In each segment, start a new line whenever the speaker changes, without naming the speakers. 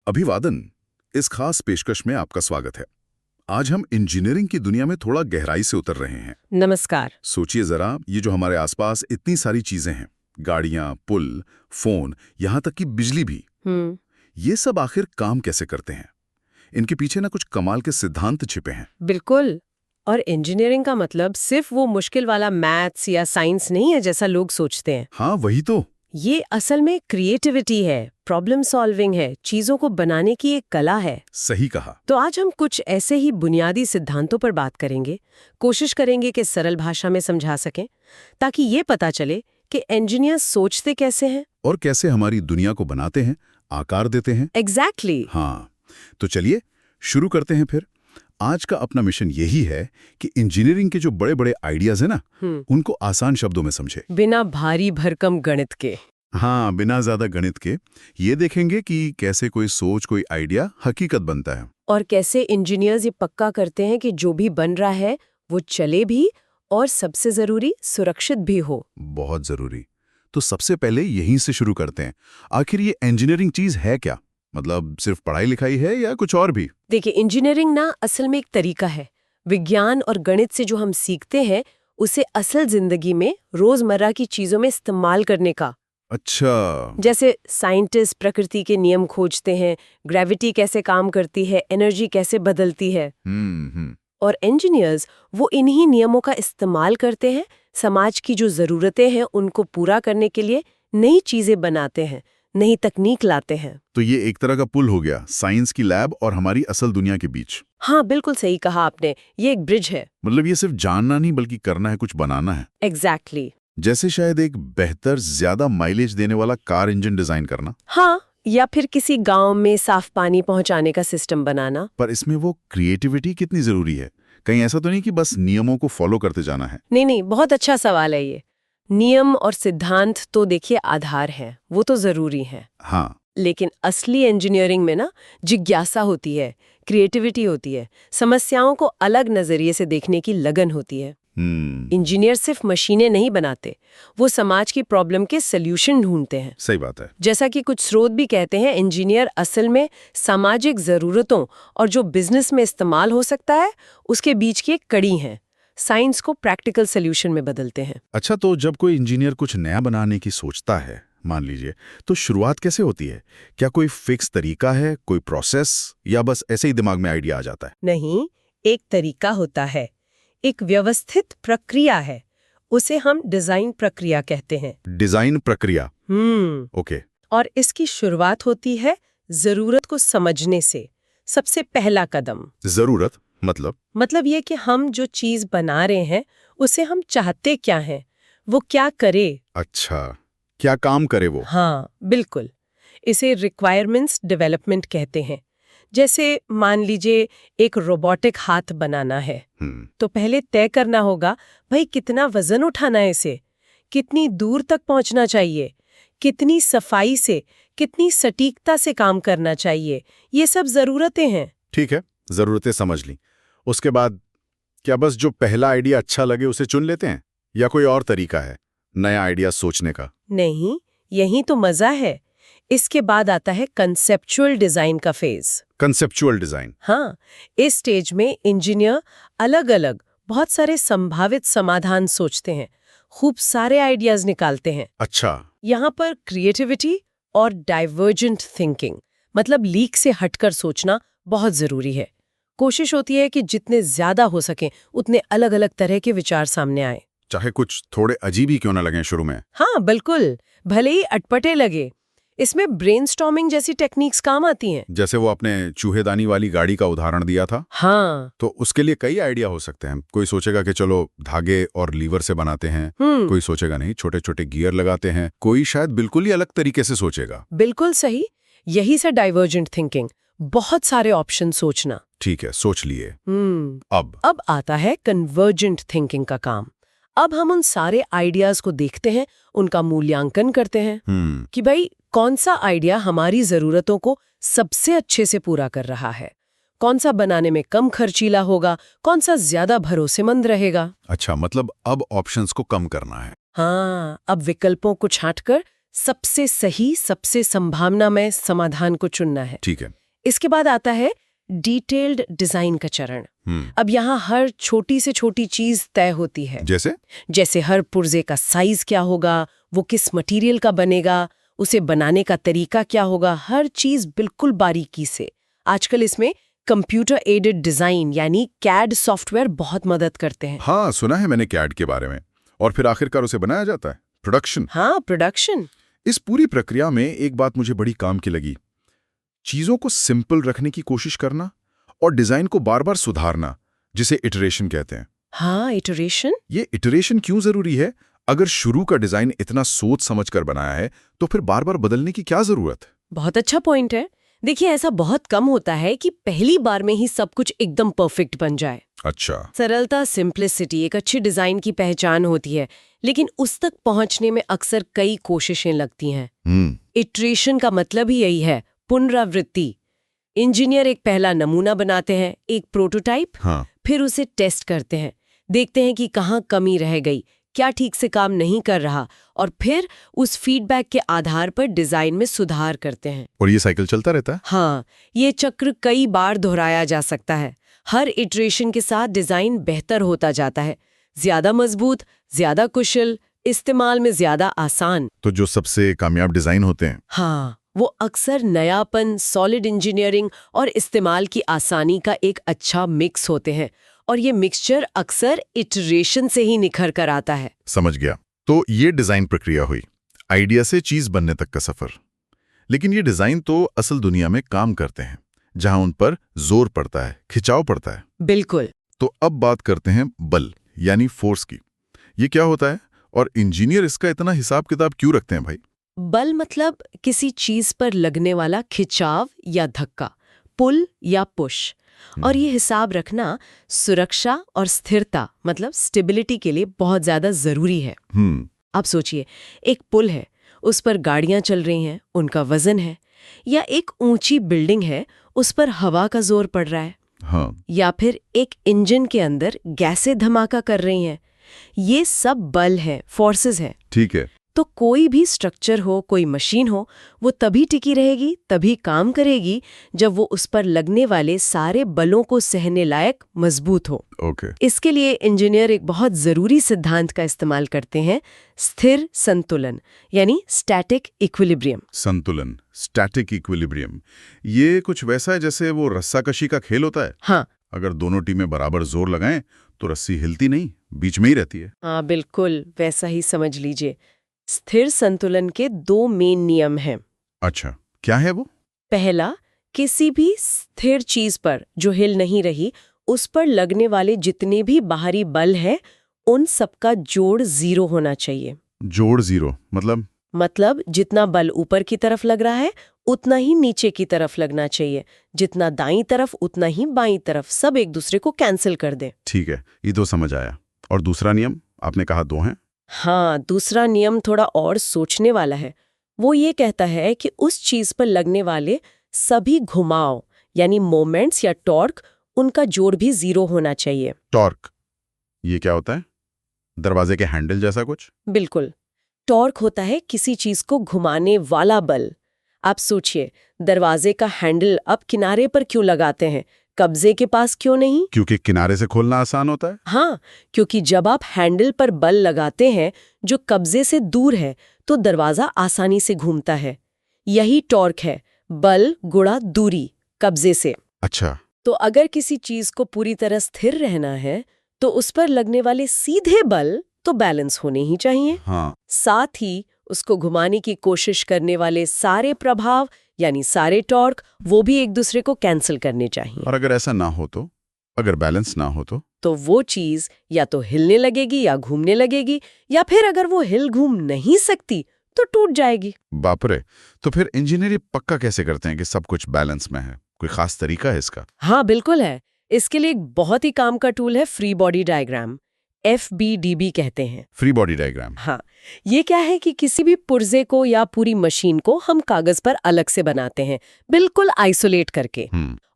अभिवादन। इस खास पेशकश में आपका स्वागत है। आज हम इंजीनियरिंग की दुनिया में थोड़ा गहराई से उतर रहे हैं।
नमस्कार।
सोचिए जरा, ये जो हमारे आसपास इतनी सारी चीजें हैं, गाड़ियां, पुल, फोन, यहाँ तक कि बिजली भी, ये सब आखिर काम कैसे करते हैं? इनके पीछे ना कुछ कमाल के सिद्धांत छिपे हैं।
बिल्कुल। और इंजीनियरिंग का मतलब सिर्फ वो मुश्किल वाला मैथ्स या साइंस नहीं है जैसा लोग सोचते हैं।
हाँ, वही तो।
ये असल में क्रिएटिविटी है, प्रॉब्लम सॉल्विंग है, चीजों को बनाने की एक कला है।
सही कहा।
तो आज हम कुछ ऐसे ही बुनियादी सिद्धांतों पर बात करेंगे, कोशिश करेंगे कि सरल भाषा में समझा सकें, ताकि ये पता चले कि इंजीनियर्स सोचते कैसे हैं
और कैसे हमारी दुनिया को बनाते हैं, आकार देते हैं।
एग्जैक्टली।
हाँ, तो चलिए शुरू करते हैं फिर। आज का अपना मिशन यही है कि इंजीनियरिंग के जो बड़े बड़े आइडियाज हैं ना, उनको आसान शब्दों में समझे,
बिना भारी भरकम गणित के।
हाँ, बिना ज्यादा गणित के। ये देखेंगे कि कैसे कोई सोच, कोई आइडिया हकीकत बनता है।
और कैसे इंजीनियर्स ये पक्का करते हैं कि जो भी बन रहा है वो चले भी और सबसे जरूरी सुरक्षित भी हो।
बहुत जरूरी। तो सबसे पहले यहीं से शुरू करते हैं। आखिर ये इंजीनियरिंग चीज है क्या? मतलब सिर्फ पढ़ाई लिखाई है या कुछ और भी?
देखिए, इंजीनियरिंग ना असल में एक तरीका है। विज्ञान और गणित से जो हम सीखते हैं उसे असल जिंदगी में रोजमर्रा की चीजों में इस्तेमाल करने का।
अच्छा।
जैसे साइंटिस्ट प्रकृति के नियम खोजते हैं, ग्रेविटी कैसे काम करती है, एनर्जी कैसे बदलती है। और इंजीनियर्स वो इन्हीं नियमों का इस्तेमाल करते हैं, समाज की जो जरूरतें हैं उनको पूरा करने के लिए नई चीजें बनाते हैं, नई तकनीक लाते हैं।
तो ये एक तरह का पुल हो गया साइंस की लैब और हमारी असल दुनिया के बीच।
हाँ, बिल्कुल सही कहा आपने। ये एक ब्रिज है।
मतलब ये सिर्फ जानना नहीं बल्कि करना है, कुछ बनाना है।
एग्जैक्टली।
जैसे शायद एक बेहतर, ज्यादा माइलेज देने वाला कार इंजन डिजाइन करना।
हाँ, या फिर किसी गांव में साफ पानी पहुंचाने का सिस्टम बनाना।
पर इसमें वो क्रिएटिविटी कितनी जरूरी है? कहीं ऐसा तो नहीं कि बस नियमों को फॉलो करते जाना है?
नहीं, बहुत अच्छा सवाल है ये। नियम और सिद्धांत तो देखिए आधार हैं, वो तो जरूरी हैं।
हाँ।
लेकिन असली इंजीनियरिंग में ना जिज्ञासा होती है, क्रिएटिविटी होती है, समस्याओं को अलग नजरिए से देखने की लगन होती है। इंजीनियर सिर्फ मशीनें नहीं बनाते, वो समाज की प्रॉब्लम के सल्यूशन ढूंढते हैं।
सही बात है।
जैसा कि कुछ स्रोत भी कहते हैं, इंजीनियर असल में सामाजिक जरूरतों और जो बिजनेस में इस्तेमाल हो सकता है उसके बीच की एक कड़ी है। साइंस को प्रैक्टिकल सॉल्यूशन में बदलते हैं।
अच्छा, तो जब कोई इंजीनियर कुछ नया बनाने की सोचता है, मान लीजिए, तो शुरुआत कैसे होती है? क्या कोई फिक्स तरीका है, कोई प्रोसेस, या बस ऐसे ही दिमाग में आइडिया आ जाता है?
नहीं, एक तरीका होता है, एक व्यवस्थित प्रक्रिया है। उसे हम डिजाइन प्रक्रिया कहते हैं।
डिजाइन प्रक्रिया। ओके।
और इसकी शुरुआत होती है जरूरत को समझने से। सबसे पहला कदम
जरूरत मतलब
ये कि हम जो चीज बना रहे हैं उसे हम चाहते क्या हैं, वो क्या करे।
अच्छा, क्या काम करे वो?
हाँ, बिल्कुल। इसे रिक्वायरमेंट्स डेवलपमेंट कहते हैं। जैसे मान लीजिए एक रोबोटिक हाथ बनाना है, तो पहले तय करना होगा भाई कितना वजन उठाना है इसे, कितनी दूर तक पहुंचना चाहिए, कितनी सफाई से, कितनी सटीकता से काम करना चाहिए। ये सब जरूरतें हैं।
ठीक है, जरूरतें समझ ली। उसके बाद क्या बस जो पहला आइडिया अच्छा लगे उसे चुन लेते हैं, या कोई और तरीका है नया आइडिया सोचने का?
नहीं, यही तो मजा है। इसके बाद आता है कंसेप्चुअल डिजाइन का फेज।
Conceptual design.
हाँ, इस स्टेज में इंजीनियर अलग अलग बहुत सारे संभावित समाधान सोचते हैं, खूब सारे आइडियाज निकालते हैं।
अच्छा।
यहाँ पर क्रिएटिविटी और डाइवर्जेंट थिंकिंग, मतलब लीक से हटकर सोचना बहुत जरूरी है। कोशिश होती है कि जितने ज्यादा हो सके उतने अलग अलग तरह के विचार सामने आए,
चाहे कुछ थोड़े अजीब ही क्यों ना लगें शुरू में।
हाँ, बिल्कुल, भले ही अटपटे लगे। इसमें ब्रेनस्टॉर्मिंग जैसी टेक्निक्स काम आती हैं।
जैसे वो आपने चूहेदानी वाली गाड़ी का उदाहरण दिया था।
हाँ।
तो उसके लिए कई आइडिया हो सकते हैं। कोई सोचेगा कि चलो धागे और लीवर से बनाते हैं, कोई सोचेगा नहीं छोटे छोटे गियर लगाते हैं, कोई शायद बिल्कुल ही अलग तरीके से सोचेगा।
बिल्कुल सही, यही से डाइवर्जेंट थिंकिंग, बहुत सारे ऑप्शन सोचना।
ठीक है, सोच लिए।
अब आता है कन्वर्जेंट थिंकिंग का काम। अब हम उन सारे आइडियाज को देखते हैं, उनका मूल्यांकन करते हैं कि भाई कौन सा आइडिया हमारी जरूरतों को सबसे अच्छे से पूरा कर रहा है, कौन सा बनाने में कम खर्चीला होगा, कौन सा ज्यादा भरोसेमंद रहेगा।
अच्छा, मतलब अब ऑप्शंस को कम करना है।
हाँ, अब विकल्पों को छांटकर सबसे सही, सबसे संभावनामय समाधान को चुनना है।
ठीक है।
इसके बाद आता है डिटेल्ड डिजाइन का चरण। अब यहाँ हर छोटी से छोटी चीज तय होती है। जैसे हर पुर्जे का साइज क्या होगा, वो किस मटेरियल का बनेगा, उसे बनाने का तरीका क्या होगा, हर चीज बिल्कुल बारीकी से। आजकल इसमें कंप्यूटर एडेड डिजाइन यानी CAD सॉफ्टवेयर बहुत मदद करते हैं।
हाँ, सुना है मैंने CAD के बारे में। और फिर आखिरकार उसे बनाया जाता है, प्रोडक्शन।
हाँ, प्रोडक्शन।
इस पूरी प्रक्रिया में एक बात मुझे बड़ी काम की लगी, चीजों को सिंपल रखने की कोशिश करना और डिजाइन को बार बार सुधारना, जिसे इटरेशन कहते हैं।
हाँ, इटरेशन।
ये इटरेशन क्यों जरूरी है? अगर शुरू का डिजाइन इतना सोच समझ कर बनाया है तो फिर बार बार बदलने की क्या जरूरत?
बहुत अच्छा पॉइंट है। देखिए, ऐसा बहुत कम होता है कि पहली बार में ही सब कुछ एकदम परफेक्ट बन जाए।
अच्छा।
सरलता, सिंप्लिसिटी एक अच्छी डिजाइन की पहचान होती है, लेकिन उस तक पहुंचने में अक्सर कई कोशिशें लगती हैं। इटरेशन का मतलब ही यही है, पुनरावृत्ति। इंजीनियर एक पहला नमूना बनाते हैं, एक प्रोटोटाइप।
हाँ।
फिर उसे टेस्ट करते हैं, देखते हैं कि कहाँ कमी रह गई, क्या ठीक से काम नहीं कर रहा, और फिर उस फीडबैक के आधार पर डिजाइन में सुधार करते हैं।
और ये साइकिल चलता रहता है?
हाँ, ये चक्र कई बार दोहराया जा सकता है। हर इटरेशन के साथ डिजाइन बेहतर होता जाता है, ज्यादा मजबूत, ज्यादा कुशल, इस्तेमाल में ज्यादा आसान।
तो जो सबसे कामयाब डिजाइन होते हैं,
हाँ, वो अक्सर नयापन, सॉलिड इंजीनियरिंग और इस्तेमाल की आसानी का एक अच्छा मिक्स होते हैं, और ये मिक्सचर अक्सर इटरेशन से ही निखर कर आता है।
समझ गया। तो ये डिजाइन प्रक्रिया हुई, आइडिया से चीज बनने तक का सफर। लेकिन ये डिजाइन तो असल दुनिया में काम करते हैं, जहां उन पर जोर पड़ता है, खिंचाव पड़ता है।
बिल्कुल।
तो अब बात करते हैं बल यानी फोर्स की। ये क्या होता है और इंजीनियर इसका इतना हिसाब किताब क्यों रखते हैं भाई?
बल मतलब किसी चीज पर लगने वाला खिंचाव या धक्का, पुल या पुश। और ये हिसाब रखना सुरक्षा और स्थिरता मतलब स्टेबिलिटी के लिए बहुत ज्यादा जरूरी है। अब सोचिए, एक पुल है, उस पर गाड़ियां चल रही हैं, उनका वजन है, या एक ऊंची बिल्डिंग है, उस पर हवा का जोर पड़ रहा है।
हाँ।
या फिर एक इंजन के अंदर गैसें धमाका कर रही हैं। ये सब बल है, फोर्सेस है।
ठीक है।
तो कोई भी स्ट्रक्चर हो, कोई मशीन हो, वो तभी टिकी रहेगी, तभी काम करेगी जब वो उस पर लगने वाले सारे बलों को सहने लायक मजबूत हो।
ओके।
इसके लिए इंजीनियर एक बहुत जरूरी सिद्धांत का इस्तेमाल करते हैं, स्थिर संतुलन यानी स्टैटिक इक्विलिब्रियम।
संतुलन, स्टैटिक इक्विलिब्रियम, ये कुछ वैसा है जैसे वो रस्साकशी का खेल होता है।
हाँ।
अगर दोनों टीमें बराबर जोर लगाएं तो रस्सी हिलती नहीं, बीच में ही रहती है।
हाँ, बिल्कुल वैसा ही समझ लीजिए। स्थिर संतुलन के 2 मेन नियम हैं।
अच्छा, क्या है वो?
पहला, किसी भी स्थिर चीज पर जो हिल नहीं रही, उस पर लगने वाले जितने भी बाहरी बल हैं, उन सबका जोड़ 0 होना चाहिए।
जोड़ 0 मतलब
जितना बल ऊपर की तरफ लग रहा है, उतना ही नीचे की तरफ लगना चाहिए। जितना दाईं तरफ, उतना ही बाईं तरफ, सब एक दूसरे को कैंसिल कर दें।
ठीक है, ये तो समझ आया। और दूसरा नियम आपने कहा 2 हैं?
हाँ, दूसरा नियम थोड़ा और सोचने वाला है। वो ये कहता है कि उस चीज पर लगने वाले सभी घुमाव यानी मोमेंट्स या टॉर्क, उनका जोड़ भी 0 होना चाहिए।
टॉर्क, ये क्या होता है? दरवाजे के हैंडल जैसा कुछ?
बिल्कुल। टॉर्क होता है किसी चीज को घुमाने वाला बल। आप सोचिए, दरवाजे का हैंडल अब किनारे पर क्यों लगाते हैं, कब्जे के पास क्यों नहीं?
क्योंकि किनारे से खोलना आसान होता है।
हाँ, क्योंकि जब आप हैंडल पर बल लगाते हैं जो कब्जे से दूर है, तो दरवाजा आसानी से घूमता है। यही टॉर्क है, बल गुणा दूरी कब्जे से।
अच्छा।
तो अगर किसी चीज को पूरी तरह स्थिर रहना है, तो उस पर लगने वाले सीधे बल तो बैलेंस होने ही चाहिए।
हाँ।
साथ ही उसको घुमाने की कोशिश करने वाले सारे प्रभाव यानी सारे टॉर्क, वो भी एक दूसरे को कैंसिल करने चाहिए।
और अगर ऐसा ना हो तो, अगर बैलेंस ना हो तो
वो चीज या तो हिलने लगेगी या घूमने लगेगी, या फिर अगर वो हिल घूम नहीं सकती तो टूट जाएगी।
बाप रे! तो फिर इंजीनियर ये पक्का कैसे करते हैं कि सब कुछ बैलेंस में है? कोई खास तरीका है इसका?
हाँ, बिल्कुल है। इसके लिए एक बहुत ही काम का टूल है फ्री बॉडी डायग्राम। FBDB कहते हैं।
Free body diagram.
हाँ, ये क्या है कि किसी भी पुर्जे को या पूरी मशीन को हम कागज पर अलग से बनाते हैं, बिल्कुल आइसोलेट करके।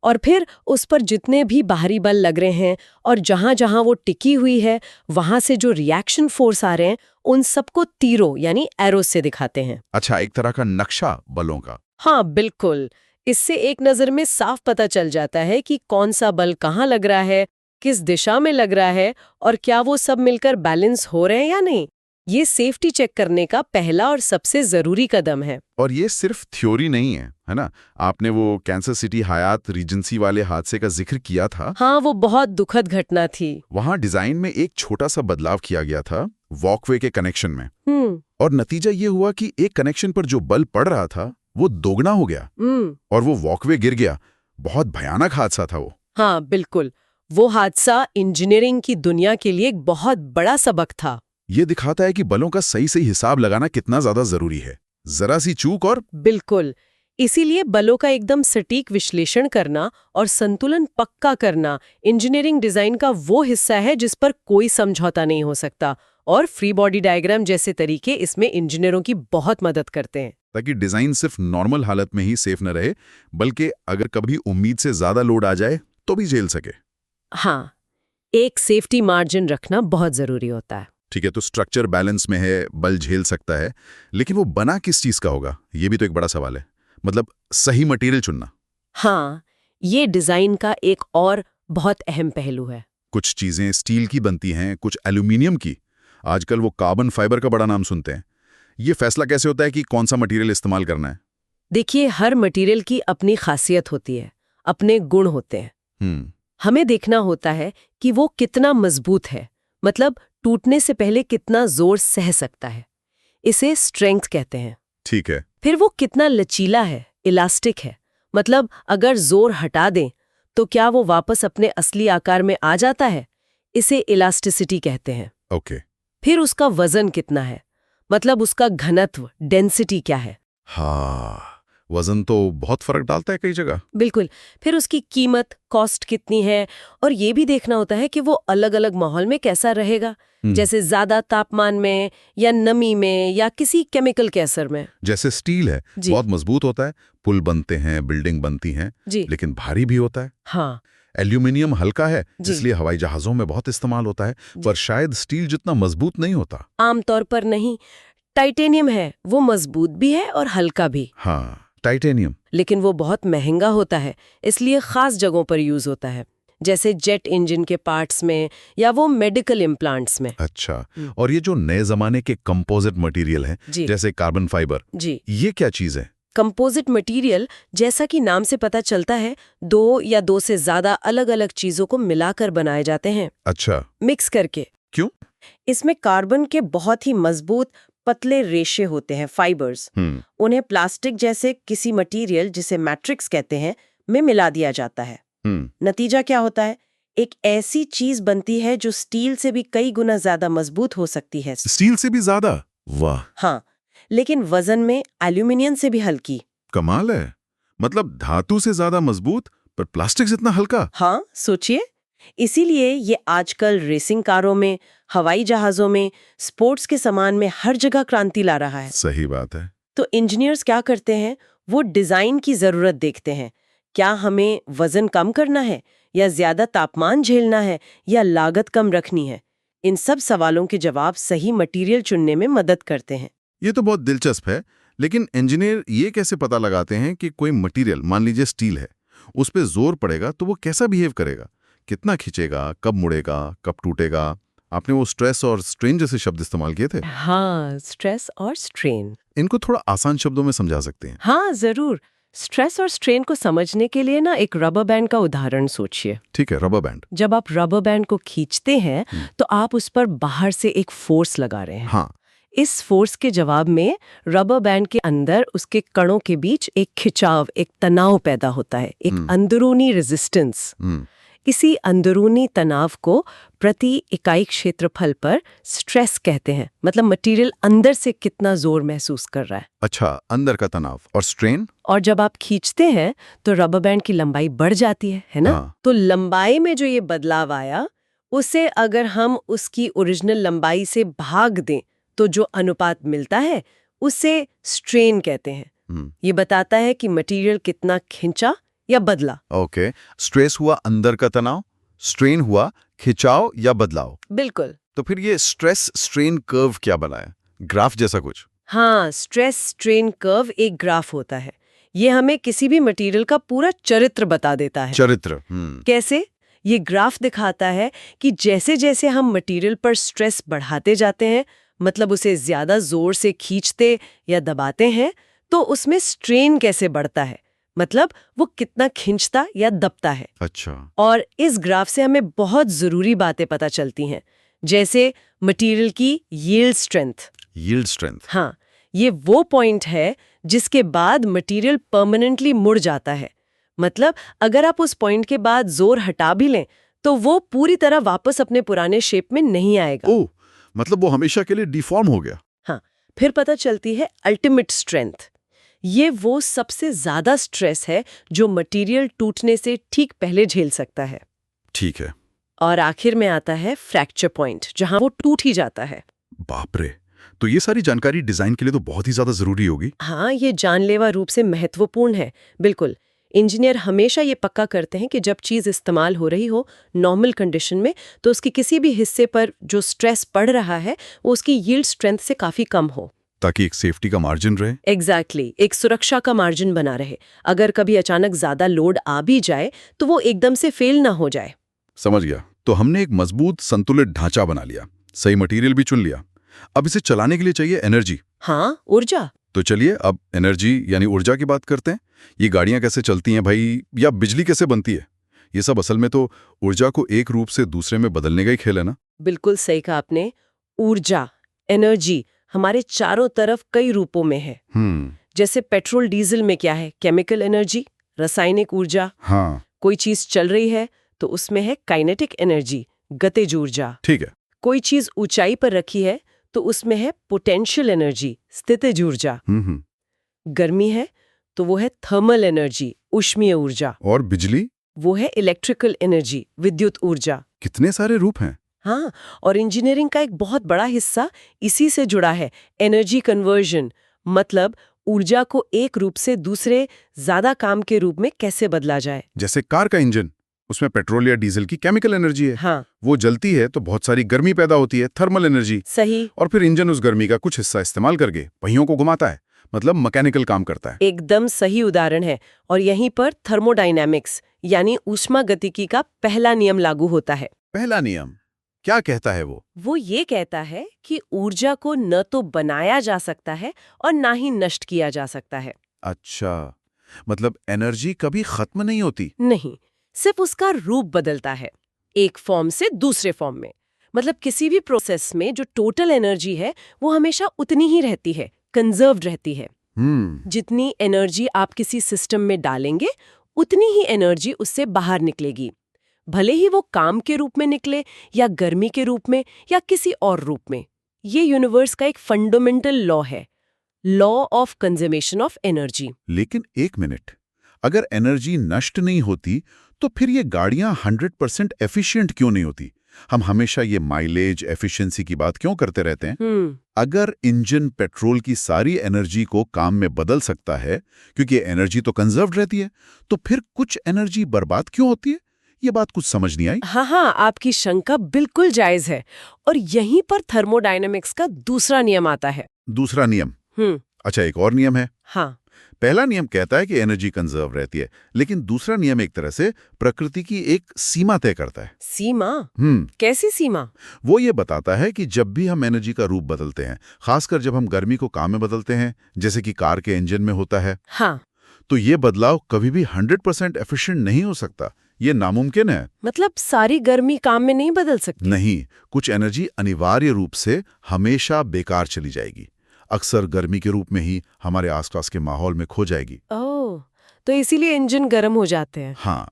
और फिर उस पर जितने भी बाहरी बल लग रहे हैं और जहां जहां वो टिकी हुई है, वहां से जो रिएक्शन फोर्स आ रहे हैं, उन सबको तीरों यानी एरोस से दिखाते हैं।
अच्छा, एक तरह का नक्शा बलों का।
हाँ, बिल्कुल। इससे एक नजर में साफ पता चल जाता है कि कौन सा बल कहाँ लग रहा है, किस दिशा में लग रहा है और क्या वो सब मिलकर बैलेंस हो रहे हैं या नहीं। ये सेफ्टी चेक करने का पहला और सबसे जरूरी कदम है।
और ये सिर्फ थ्योरी नहीं है ना? आपने वो कैंसर सिटी हयात रीजेंसी वाले हादसे का जिक्र किया था।
हाँ, वो बहुत दुखद घटना थी।
वहाँ डिजाइन में एक छोटा सा बदलाव किया गया था वॉकवे के कनेक्शन में। और नतीजा ये हुआ कि एक कनेक्शन पर जो बल पड़ रहा था वो दोगुना हो गया और वो वॉकवे गिर गया। बहुत भयानक हादसा था वो।
हाँ, बिल्कुल। वो हादसा इंजीनियरिंग की दुनिया के लिए एक बहुत बड़ा सबक था।
ये दिखाता है कि बलों का सही हिसाब लगाना कितना ज्यादा जरूरी है। जरा सी चूक और
बिल्कुल। इसीलिए बलों का एकदम सटीक विश्लेषण करना और संतुलन पक्का करना इंजीनियरिंग डिजाइन का वो हिस्सा है जिस पर कोई समझौता नहीं हो सकता। और फ्री बॉडी डायग्राम जैसे तरीके इसमें इंजीनियरों की बहुत मदद करते हैं,
ताकि डिजाइन सिर्फ नॉर्मल हालत में ही सेफ न रहे, बल्कि अगर कभी उम्मीद से ज्यादा लोड आ जाए तो भी झेल सके।
हाँ, एक सेफ्टी मार्जिन रखना बहुत जरूरी होता है।
ठीक है, तो स्ट्रक्चर बैलेंस में है, बल झेल सकता है, लेकिन वो बना किस चीज का होगा, ये भी तो एक बड़ा सवाल है। मतलब सही मटेरियल चुनना।
हाँ, ये डिजाइन का एक और बहुत अहम पहलू है।
कुछ चीजें स्टील की बनती हैं, कुछ एल्यूमिनियम की, आजकल वो कार्बन फाइबर का बड़ा नाम सुनते हैं। ये फैसला कैसे होता है कि कौन सा मटेरियल इस्तेमाल करना है?
देखिए, हर मटेरियल की अपनी खासियत होती है, अपने गुण होते हैं। हमें देखना होता है कि वो कितना मजबूत है, मतलब टूटने से पहले कितना जोर सह सकता है। इसे स्ट्रेंथ कहते हैं।
ठीक है।
फिर वो कितना लचीला है, इलास्टिक है, मतलब अगर जोर हटा दें तो क्या वो वापस अपने असली आकार में आ जाता है। इसे इलास्टिसिटी कहते हैं।
ओके।
फिर उसका वजन कितना है, मतलब उसका घनत्व, डेंसिटी क्या है।
हाँ, वजन तो बहुत फर्क डालता है कई जगह।
बिल्कुल। फिर उसकी कीमत, कॉस्ट कितनी है, और ये भी देखना होता है कि वो अलग अलग माहौल में कैसा रहेगा, जैसे ज्यादा तापमान में या नमी में या किसी केमिकल के असर में।
जैसे स्टील है, बहुत मजबूत होता है, पुल बनते हैं, बिल्डिंग बनती हैं, लेकिन भारी भी होता है।
हाँ।
एल्यूमिनियम हल्का है, इसलिए हवाई जहाजों में बहुत इस्तेमाल होता है, पर शायद स्टील जितना मजबूत नहीं होता।
आमतौर पर नहीं। टाइटेनियम है, वो मजबूत भी है और हल्का भी।
हाँ, टाइटेनियम।
लेकिन वो बहुत महंगा होता है, इसलिए खास जगहों पर यूज होता है, जैसे जेट इंजन के पार्ट्स में या वो मेडिकल इम्प्लांट्स में।
अच्छा, और ये जो नए जमाने के कंपोजिट मटेरियल है, जैसे कार्बन फाइबर, ये क्या चीज है?
कंपोजिट मटेरियल, जैसा कि नाम से पता चलता है, दो या दो से ज्यादा अलग अलग चीजों को मिलाकर बनाए जाते हैं।
अच्छा,
मिक्स करके।
क्यों?
इसमें कार्बन के बहुत ही मजबूत पतले रेशे होते हैं, फाइबर्स। उन्हें प्लास्टिक जैसे किसी मटेरियल, जिसे मैट्रिक्स कहते हैं, में मिला दिया जाता है। नतीजा क्या होता है? एक ऐसी चीज बनती है जो स्टील से भी कई गुना ज्यादा मजबूत हो सकती है।
स्टील से भी ज्यादा? वाह।
हाँ, लेकिन वजन में एल्यूमिनियम से भी हल्की।
कमाल है। मतलब धातु से ज्यादा मजबूत पर प्लास्टिक से इतना हल्का।
हाँ, सोचिए। इसीलिए ये आजकल रेसिंग कारों में, हवाई जहाजों में, स्पोर्ट्स के सामान में हर जगह क्रांति ला रहा है।
सही बात है।
तो इंजीनियर्स क्या करते हैं? वो डिजाइन की जरूरत देखते हैं। क्या हमें वजन कम करना है, या ज्यादा तापमान झेलना है, या लागत कम रखनी है? इन सब सवालों के जवाब सही मटेरियल चुनने में मदद करते हैं।
ये तो बहुत दिलचस्प है, लेकिन इंजीनियर ये कैसे पता लगाते हैं कि कोई मटेरियल, मान लीजिए स्टील है, उस पे जोर पड़ेगा तो वो कैसा बिहेव करेगा, कितना खींचेगा, कब मुड़ेगा, कब टूटेगा? आपने वो स्ट्रेस और स्ट्रेन जैसे शब्द इस्तेमाल किए थे।
हाँ, स्ट्रेस और स्ट्रेन।
इनको थोड़ा आसान शब्दों में समझा सकते हैं?
हाँ, जरूर। स्ट्रेस और स्ट्रेन को समझने के लिए ना एक रबर बैंड का उदाहरण सोचिए।
ठीक है, रबर बैंड।
जब आप रबर बैंड को खींचते हैं तो आप उस पर बाहर से एक फोर्स लगा रहे हैं।
हाँ।
इस फोर्स के जवाब में रबर बैंड के अंदर उसके कणों के बीच एक खिंचाव, एक तनाव पैदा होता है, एक अंदरूनी रेजिस्टेंस। इसी अंदरूनी तनाव को प्रति इकाई क्षेत्रफल पर स्ट्रेस कहते हैं। मतलब मटेरियल अंदर से कितना जोर महसूस कर रहा है।
अच्छा, अंदर का तनाव। और स्ट्रेन?
और जब आप खींचते हैं तो रबर बैंड की लंबाई बढ़ जाती है ना?
हाँ।
तो लंबाई में जो ये बदलाव आया, उसे अगर हम उसकी ओरिजिनल लंबाई से भाग दें तो जो अनुपात मिलता है उसे स्ट्रेन कहते हैं। ये बताता है कि मटेरियल कितना खिंचा या बदला।
ओके, स्ट्रेस हुआ अंदर का तनाव, स्ट्रेन हुआ खिंचाव या बदलाव।
बिल्कुल।
तो फिर ये स्ट्रेस स्ट्रेन कर्व क्या बनाया? ग्राफ जैसा कुछ?
हाँ, स्ट्रेस स्ट्रेन कर्व एक ग्राफ होता है। ये हमें किसी भी मटेरियल का पूरा चरित्र बता देता है।
चरित्र।
कैसे? ये ग्राफ दिखाता है कि जैसे जैसे हम मटेरियल पर स्ट्रेस बढ़ाते जाते हैं, मतलब उसे ज्यादा जोर से खींचते या दबाते हैं, तो उसमें स्ट्रेन कैसे बढ़ता है, मतलब वो कितना खींचता या दबता है।
अच्छा।
और इस ग्राफ से हमें बहुत जरूरी बातें पता चलती हैं, जैसे मटेरियल की यील्ड स्ट्रेंथ।
Yield strength.
हाँ, ये वो पॉइंट है जिसके बाद मटेरियल परमानेंटली मुड़ जाता है। मतलब अगर आप उस पॉइंट के बाद जोर हटा भी लें तो वो पूरी तरह वापस अपने पुराने शेप में नहीं आएगा।
ओह, मतलब वो हमेशा के लिए डिफॉर्म हो गया।
हाँ, फिर पता चलती है अल्टीमेट स्ट्रेंथ। ये वो सबसे ज्यादा स्ट्रेस है जो मटेरियल टूटने से ठीक पहले झेल सकता है।
ठीक है।
और आखिर में आता है फ्रैक्चर पॉइंट, जहां वो टूट ही जाता है।
बाप रे, तो ये सारी जानकारी डिजाइन के लिए तो बहुत ही ज्यादा जरूरी होगी।
हाँ, ये जानलेवा रूप से महत्वपूर्ण है। बिल्कुल, इंजीनियर हमेशा ये पक्का करते हैं कि जब चीज इस्तेमाल हो रही हो नॉर्मल कंडीशन में, तो उसके किसी भी हिस्से पर जो स्ट्रेस पड़ रहा है वो उसकी यील्ड स्ट्रेंथ से काफी कम हो,
ताकि एक सेफ्टी का मार्जिन रहे।
एग्जैक्टली, एक सुरक्षा का मार्जिन बना रहे। अगर कभी अचानक ज्यादा लोड आ भी जाए तो वो एकदम से फेल ना हो जाए।
समझ गया। तो हमने एक मजबूत संतुलित ढांचा बना लिया, सही मटेरियल भी चुन लिया। अब इसे चलाने के लिए चाहिए एनर्जी।
हाँ, ऊर्जा।
तो चलिए अब एनर्जी यानी ऊर्जा की बात करते हैं। ये गाड़ियां कैसे चलती हैं भाई, या बिजली कैसे बनती है? ये सब असल में तो ऊर्जा को एक रूप से दूसरे में बदलने का ही खेल है ना।
बिल्कुल सही कहा आपने। ऊर्जा, एनर्जी हमारे चारों तरफ कई रूपों में है। जैसे पेट्रोल डीजल में क्या है? केमिकल एनर्जी, रासायनिक ऊर्जा।
हाँ।
कोई चीज चल रही है तो उसमें है काइनेटिक एनर्जी, गतिज ऊर्जा।
ठीक है।
कोई चीज ऊंचाई पर रखी है तो उसमें है पोटेंशियल एनर्जी, स्थितिज ऊर्जा। गर्मी है तो वो है थर्मल एनर्जी, ऊष्मीय ऊर्जा।
और बिजली?
वो है इलेक्ट्रिकल एनर्जी, विद्युत ऊर्जा।
कितने सारे रूप हैं।
हाँ, और इंजीनियरिंग का एक बहुत बड़ा हिस्सा इसी से जुड़ा है, एनर्जी कन्वर्जन। मतलब ऊर्जा को एक रूप से दूसरे ज्यादा काम के रूप में कैसे बदला जाए।
जैसे कार का इंजन, उसमें पेट्रोल या डीजल की केमिकल एनर्जी है।
हाँ,
वो जलती है तो बहुत सारी गर्मी पैदा होती है, थर्मल एनर्जी।
सही।
और फिर इंजन उस गर्मी का कुछ हिस्सा इस्तेमाल करके पहियों को घुमाता है, मतलब मैकेनिकल काम करता है।
एकदम सही उदाहरण है। और यहीं पर थर्मोडायनेमिक्स यानी ऊष्मागतिकी का पहला नियम लागू होता है।
पहला नियम क्या कहता है वो?
वो ये कहता है कि ऊर्जा को न तो बनाया जा सकता है और ना ही नष्ट किया जा सकता है।
अच्छा, मतलब एनर्जी कभी खत्म नहीं होती।
नहीं, सिर्फ उसका रूप बदलता है, एक फॉर्म से दूसरे फॉर्म में। मतलब किसी भी प्रोसेस में जो टोटल एनर्जी है वो हमेशा उतनी ही रहती है, कंजर्व्ड रहती है। जितनी एनर्जी आप किसी सिस्टम में डालेंगे उतनी ही एनर्जी उससे बाहर निकलेगी, भले ही वो काम के रूप में निकले या गर्मी के रूप में या किसी और रूप में। ये यूनिवर्स का एक फंडामेंटल लॉ है, law of conservation of energy.
लेकिन एक मिनट, अगर एनर्जी नष्ट नहीं होती तो फिर ये गाड़ियां 100% एफिशिएंट क्यों नहीं होती? हम हमेशा ये माइलेज, एफिशिएंसी की बात क्यों करते रहते हैं? अगर इंजन पेट्रोल की सारी एनर्जी को काम में बदल सकता है, क्योंकि एनर्जी तो कंजर्व्ड रहती है, तो फिर कुछ एनर्जी बर्बाद क्यों होती है? ये बात कुछ समझ नहीं आई।
हाँ, आपकी शंका बिल्कुल जायज है। और यहीं पर थर्मोडायनेमिक्स का दूसरा नियम आता है।
दूसरा नियम? अच्छा, एक और नियम है।
हाँ,
पहला नियम कहता है कि एनर्जी कंजर्व रहती है, लेकिन दूसरा नियम एक तरह से प्रकृति की एक सीमा तय करता है।
सीमा? कैसी सीमा?
वो ये बताता है कि जब भी हम एनर्जी का रूप बदलते हैं, खासकर जब हम गर्मी को काम में बदलते हैं, जैसे कि कार के इंजन में होता है,
हाँ,
तो ये बदलाव कभी भी 100% एफिशिएंट नहीं हो सकता। ये नामुमकिन है।
मतलब सारी गर्मी काम में नहीं बदल सकती?
नहीं, कुछ एनर्जी अनिवार्य रूप से हमेशा बेकार चली जाएगी, अक्सर गर्मी के रूप में ही हमारे आसपास के माहौल में खो जाएगी।
ओह, तो इसीलिए इंजन गर्म हो जाते हैं।
हाँ,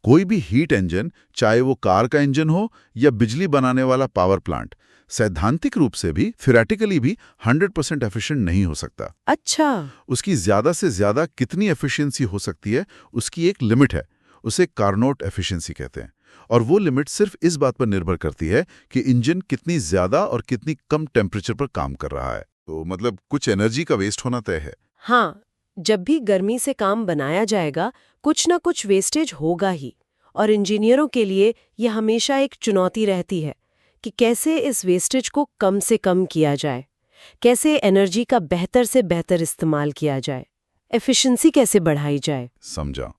कोई भी हीट इंजन, चाहे वो कार का इंजन हो या बिजली बनाने वाला पावर प्लांट, सैद्धांतिक रूप से भी, थ्योरेटिकली भी 100% एफिशिएंट नहीं हो सकता।
अच्छा।
उसकी ज्यादा से ज्यादा कितनी एफिशिएंसी हो सकती है, उसकी एक लिमिट है। उसे कार्नोट एफिशिएंसी कहते हैं। और वो लिमिट सिर्फ इस बात पर निर्भर करती है कि इंजन कितनी ज्यादा और कितनी कम टेम्परेचर पर काम कर रहा है। तो मतलब कुछ एनर्जी का वेस्ट होना तय है।
हाँ, जब भी गर्मी से काम बनाया जाएगा कुछ ना कुछ वेस्टेज होगा ही, और इंजीनियरों के लिए यह हमेशा एक चुनौती रहती है कि कैसे इस वेस्टेज को कम से कम किया जाए, कैसे एनर्जी का बेहतर से बेहतर इस्तेमाल किया जाए, एफिशिएंसी कैसे बढ़ाई जाए।
समझा।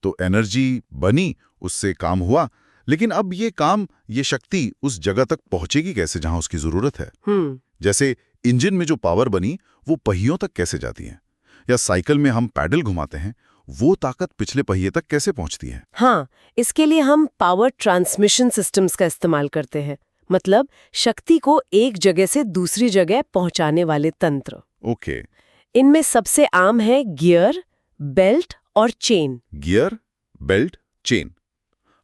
तो एनर्जी बनी, उससे काम हुआ, लेकिन अब ये शक्ति उस जगह तक पहुंचेगी कैसे जहां उसकी जरूरत है? जैसे इंजन में जो पावर बनी वो पहियों तक कैसे जाती है, या साइकिल में हम पैडल घुमाते हैं वो ताकत पिछले पहिए तक कैसे पहुंचती है?
हाँ, इसके लिए हम पावर ट्रांसमिशन सिस्टम्स का इस्तेमाल करते हैं, मतलब शक्ति को एक जगह से दूसरी जगह पहुंचाने वाले तंत्र।
ओके।
इनमें सबसे आम है गियर, बेल्ट और चेन।
Gear, belt, chain.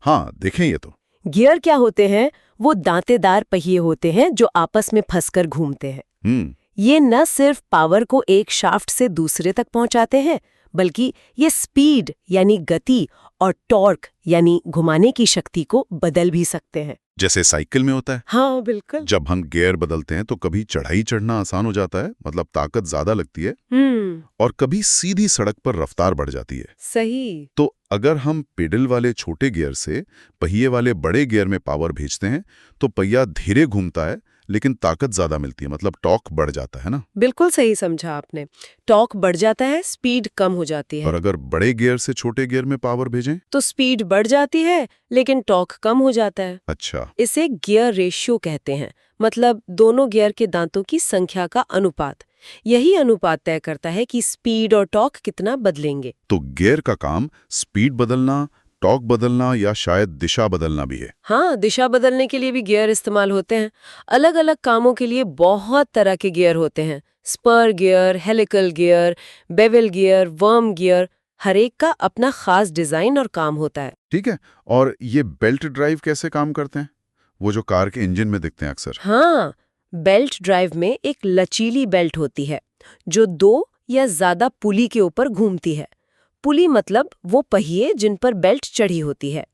हाँ, देखें ये तो।
गियर क्या होते हैं? वो दांतेदार पहिए होते हैं जो आपस में फंसकर घूमते हैं। ये न सिर्फ पावर को एक शाफ्ट से दूसरे तक पहुंचाते हैं, बल्कि ये स्पीड यानी गति और टॉर्क यानी घुमाने की शक्ति को बदल भी सकते हैं।
जैसे साइकिल में होता है।
हाँ, बिल्कुल।
जब हम गियर बदलते हैं तो कभी चढ़ाई चढ़ना आसान हो जाता है, मतलब ताकत ज्यादा लगती है, और कभी सीधी सड़क पर रफ्तार बढ़ जाती है।
सही।
तो अगर हम पेडल वाले छोटे गियर से पहिए वाले बड़े गियर में पावर भेजते हैं तो पहिया धीरे घूमता है, लेकिन ताकत ज्यादा मिलती है, मतलब टॉर्क बढ़ जाता है ना?
बिल्कुल सही समझा आपने। टॉर्क बढ़ जाता है, स्पीड कम हो जाती है।
और अगर बड़े गियर से छोटे गियर में पावर भेजें
तो स्पीड बढ़ जाती है, लेकिन टॉर्क कम हो जाता है।
अच्छा।
इसे गियर रेशियो कहते हैं, मतलब दोनों गियर के दांतों की संख्या का अनुपात। यही अनुपात तय करता है कि स्पीड और टॉर्क कितना बदलेंगे।
तो गियर का काम स्पीड बदलना, टॉर्क बदलना या शायद दिशा बदलना भी है।
हाँ, दिशा बदलने के लिए भी गियर इस्तेमाल होते हैं। अलग अलग कामों के लिए बहुत तरह के गियर होते हैं। Spur gear, helical gear, bevel gear, worm gear, हर एक का अपना खास डिजाइन और काम होता है।
ठीक है। और ये बेल्ट ड्राइव कैसे काम करते हैं? वो जो कार के इंजन में दिखते हैं अक्सर।
हाँ, बेल्ट ड्राइव में एक लचीली बेल्ट होती है जो 2 या ज्यादा पुली के ऊपर घूमती है। पुली मतलब वो पहिए जिन पर बेल्ट चढ़ी होती है।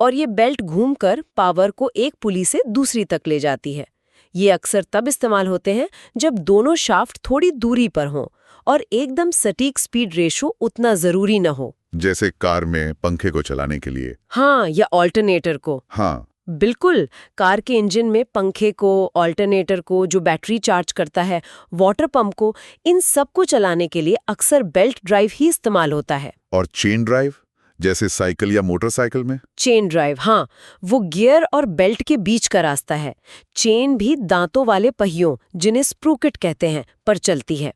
और ये बेल्ट घूमकर पावर को एक पुली से दूसरी तक ले जाती है। ये अक्सर तब इस्तेमाल होते हैं जब दोनों शाफ्ट थोड़ी दूरी पर हों और एकदम सटीक स्पीड रेशो उतना जरूरी न हो।
जैसे कार में पंखे को चलाने के लिए।
हाँ, या ऑल्टरनेटर को।
हाँ,
बिल्कुल। कार के इंजन में पंखे को, ऑल्टरनेटर को, जो बैटरी चार्ज करता है, वाटर पंप को, इन सब को चलाने के लिए अक्सर बेल्ट ड्राइव ही इस्तेमाल होता है।
और चेन ड्राइव, जैसे साइकिल या मोटरसाइकिल में?
चेन ड्राइव, हाँ, वो गियर और बेल्ट के बीच का रास्ता है। चेन भी दांतों वाले पहियों, जिन्हें स्प्रूकेट कहते हैं, पर चलती है।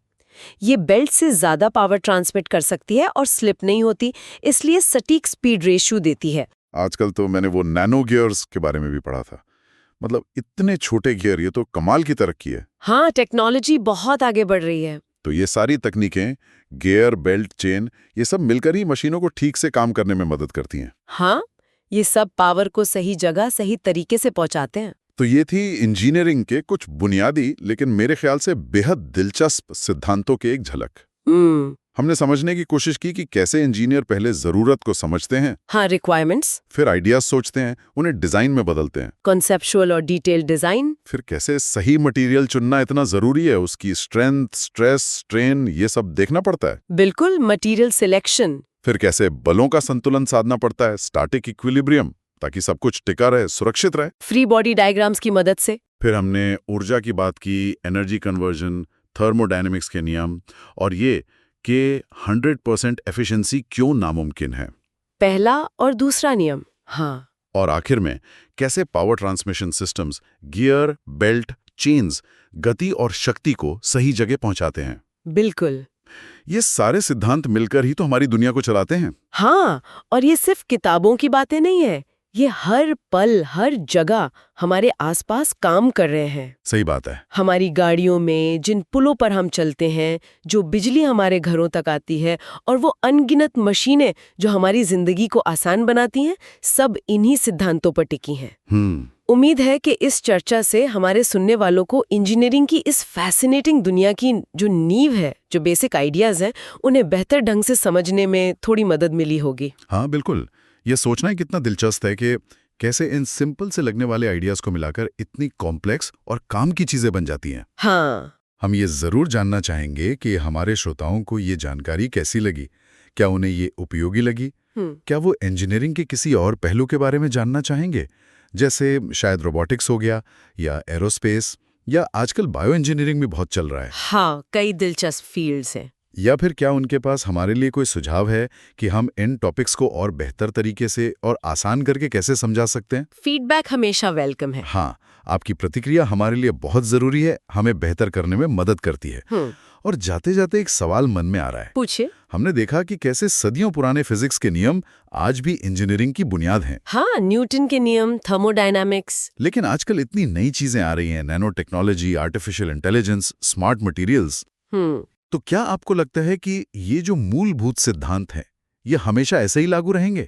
ये बेल्ट से ज्यादा पावर ट्रांसमिट कर सकती है और स्लिप नहीं होती, इसलिए सटीक स्पीड रेशियो देती है।
आजकल तो मैंने वो नैनो गियर्स के बारे में भी पढ़ा था। मतलब इतने छोटे गियर, ये तो कमाल की तरक्की है।
हाँ, टेक्नोलॉजी बहुत आगे बढ़ रही है।
तो ये सारी तकनीकें, गियर, बेल्ट, चेन, ये सब मिलकर ही मशीनों को ठीक से काम करने में मदद करती हैं।
हाँ, ये सब पावर को सही जगह सही तरीके से पहुंचाते हैं।
तो ये थी इंजीनियरिंग के कुछ बुनियादी लेकिन मेरे ख्याल से बेहद दिलचस्प सिद्धांतों के एक झलक। हमने समझने की कोशिश की कि कैसे इंजीनियर पहले जरूरत को समझते हैं,
हाँ, रिक्वायरमेंट्स,
फिर आइडियाज सोचते हैं, उन्हें डिजाइन में बदलते हैं,
कॉन्सेप्चुअल और डिटेल डिजाइन,
फिर कैसे सही मटेरियल चुनना इतना जरूरी है, उसकी स्ट्रेंथ, स्ट्रेस, स्ट्रेन, ये सब देखना पड़ता है।
बिल्कुल, मटेरियल सिलेक्शन,
फिर कैसे बलों का संतुलन साधना पड़ता है, स्टैटिक इक्विलिब्रियम, ताकि सब कुछ टिका रहे, सुरक्षित रहे।
फ्री बॉडी डायग्राम्स की मदद से।
फिर हमने ऊर्जा की बात की, एनर्जी कन्वर्जन, थर्मोडायनेमिक्स के नियम, और ये कि 100% एफिशिएंसी क्यों नामुमकिन है,
पहला और दूसरा नियम। हाँ,
और आखिर में कैसे power transmission systems, gear, belt, chains गति और शक्ति को सही जगह पहुंचाते हैं।
बिल्कुल।
ये सारे सिद्धांत मिलकर ही तो हमारी दुनिया को चलाते हैं।
हाँ, और ये सिर्फ किताबों की बातें नहीं है, ये हर पल हर जगह हमारे आसपास काम कर रहे हैं।
सही बात है।
हमारी गाड़ियों में, जिन पुलों पर हम चलते हैं, जो बिजली हमारे घरों तक आती है, और वो अनगिनत मशीनें जो हमारी जिंदगी को आसान बनाती हैं, सब इन्हीं सिद्धांतों पर टिकी हैं। उम्मीद है कि इस चर्चा से हमारे सुनने वालों को इंजीनियरिंग की इस फैसिनेटिंग दुनिया की जो नींव है, जो बेसिक आइडियाज हैं, उन्हें बेहतर ढंग से समझने में थोड़ी मदद मिली होगी।
हाँ, बिल्कुल।
ये सोचना ही कितना दिलचस्प है कि कैसे इन सिंपल से लगने वाले आइडियाज को मिलाकर इतनी कॉम्प्लेक्स और काम की चीजें बन जाती हैं।
हाँ।
हम ये जरूर जानना चाहेंगे कि हमारे श्रोताओं को ये जानकारी कैसी लगी, क्या उन्हें ये उपयोगी लगी, क्या वो इंजीनियरिंग के किसी और पहलू के बारे में जानना चाहेंगे, जैसे शायद रोबोटिक्स हो गया या एरोस्पेस या आजकल बायो इंजीनियरिंग भी बहुत चल रहा है।
हाँ, कई दिलचस्प फील्ड्स हैं।
या फिर क्या उनके पास हमारे लिए कोई सुझाव है कि हम इन टॉपिक्स को और बेहतर तरीके से और आसान करके कैसे समझा सकते हैं?
फीडबैक हमेशा वेलकम है।
हाँ, आपकी प्रतिक्रिया हमारे लिए बहुत जरूरी है, हमें बेहतर करने में मदद करती है। और जाते जाते एक सवाल मन में आ रहा है।
पूछिए।
हमने देखा कि कैसे सदियों पुराने फिजिक्स के नियम आज भी इंजीनियरिंग की बुनियाद हैं।
हाँ, न्यूटन के नियम, थर्मोडायनामिक्स।
लेकिन आजकल इतनी नई चीजें आ रही हैं, nano technology, artificial intelligence, smart materials. तो क्या आपको लगता है कि ये जो मूलभूत सिद्धांत हैं, ये हमेशा ऐसे ही लागू रहेंगे,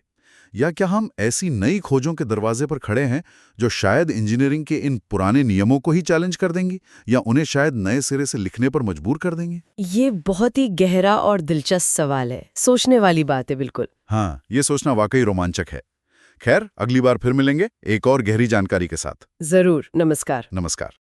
या क्या हम ऐसी नई खोजों के दरवाजे पर खड़े हैं जो शायद इंजीनियरिंग के इन पुराने नियमों को ही चैलेंज कर देंगी या उन्हें शायद नए सिरे से लिखने पर मजबूर कर देंगे?
ये बहुत ही गहरा और दिलचस्प सवाल है, सोचने वाली बात है। बिल्कुल।
हाँ, ये सोचना वाकई रोमांचक है। खैर, अगली बार फिर मिलेंगे एक और गहरी जानकारी के साथ।
जरूर। नमस्कार।
नमस्कार।